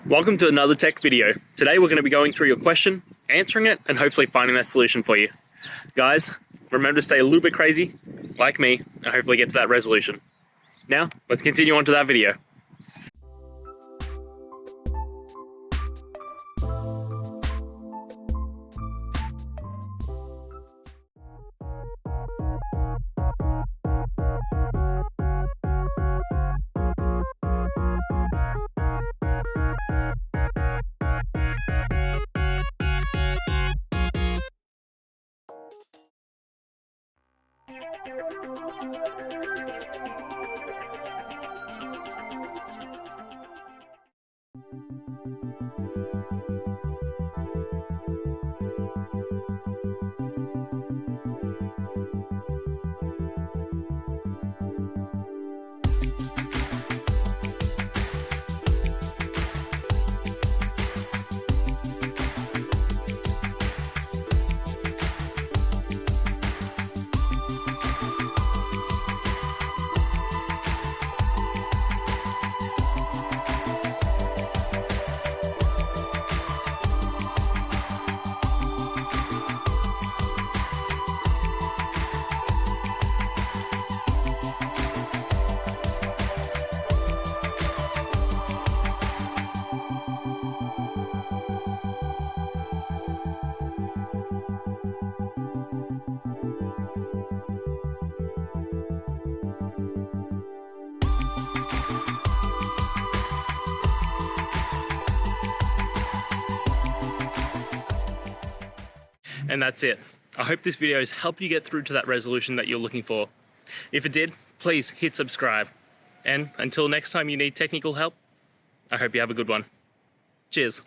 Welcome to another tech video. Today we're going to be going through your question, answering it, and hopefully finding that solution for you. Guys, remember to stay a little bit crazy, like me, and hopefully get to that resolution. Now, let's continue on to that video. And that's it. I hope this video has helped you get through to that resolution that you're looking for. If it did, please hit subscribe. And until next time you need technical help, I hope you have a good one. Cheers.